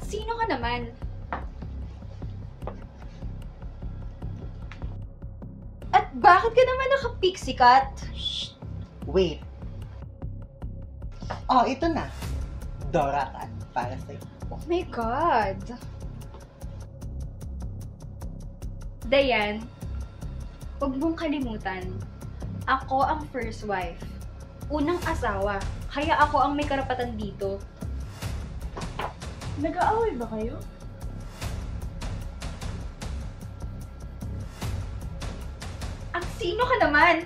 Sino ka naman? At bakit ka naman naka-pixie cut? Shh! Wait. Oh, ito na. Dora cut para sa'yo. Oh my God! Dayan, huwag mong kalimutan. Ako ang first wife. Unang asawa. Kaya ako ang may karapatan dito. Nag-aaway ba kayo? Ang sino ka naman?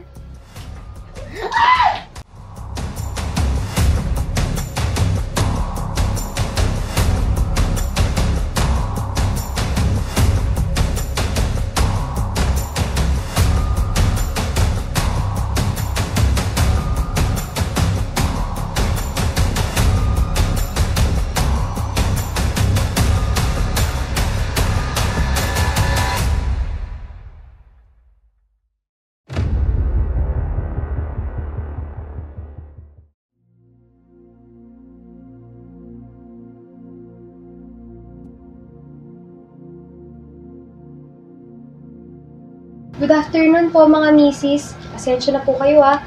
Good afternoon po mga misis. Pasensya na po kayo ha.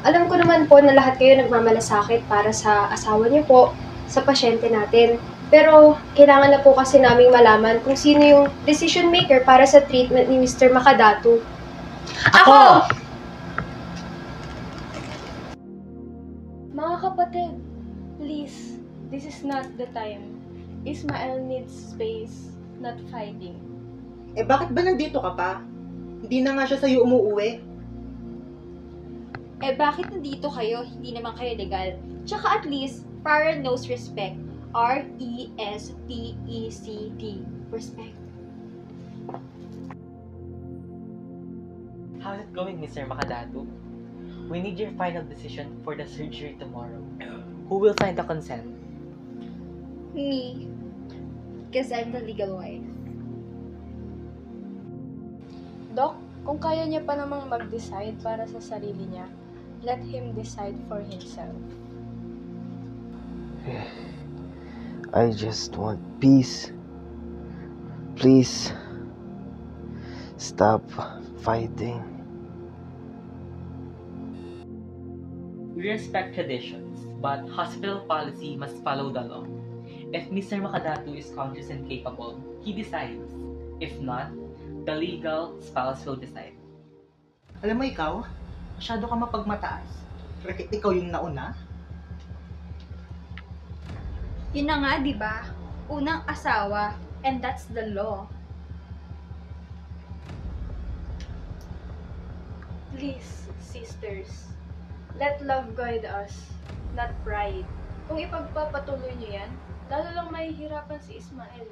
Alam ko naman po na lahat kayo nagmamalasakit para sa asawa niyo po, sa pasyente natin. Pero kailangan na po kasi naming malaman kung sino yung decision maker para sa treatment ni Mr. Makadatu. Ako! Mga kapatid, please, this is not the time. Ismael needs space, not fighting. Eh bakit ba nandito ka pa? Hindi na nga siya sa'yo umuuwi. Eh bakit nandito kayo? Hindi naman kayo legal. Tsaka at least, Farrell knows respect. R-E-S-P-E-C-T. Respect. How's it going, Mr. Makadatu? We need your final decision for the surgery tomorrow. Who will sign the consent? Me. Because I'm the legal wife. Doc, kung kaya niya pa namang mag-decide para sa sarili niya, let him decide for himself. I just want peace. Please, stop fighting. We respect traditions, but hospital policy must follow the law. If Mr. Makadatu is conscious and capable, he decides. If not, the legal spouse will decide. Alam mo ikaw, masyado ka mapagmataas. Bakit ikaw yung nauna? Yun na nga, di ba? Unang asawa. And that's the law. Please, sisters, let love guide us, not pride. Kung ipagpapatuloy niyo yan, lalo lang mahihirapan si Ismael.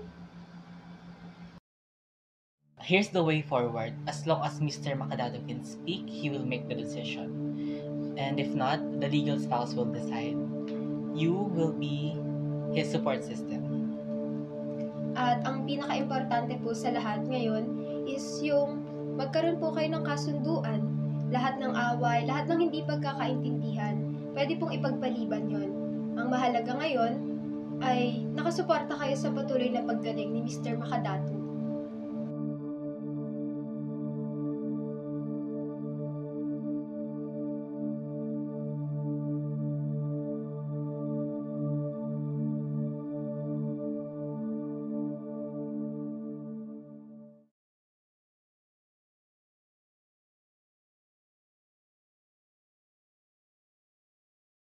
Here's the way forward. As long as Mr. Makadatu can speak, he will make the decision. And if not, the legal spouse will decide. You will be his support system. At ang pinaka-importante po sa lahat ngayon is yung magkaroon po kayo ng kasunduan. Lahat ng away, lahat ng hindi pagkakaintindihan, pwede pong ipagpaliban yon. Ang mahalaga ngayon ay nakasuporta kayo sa patuloy na paggaling ni Mr. Makadatu.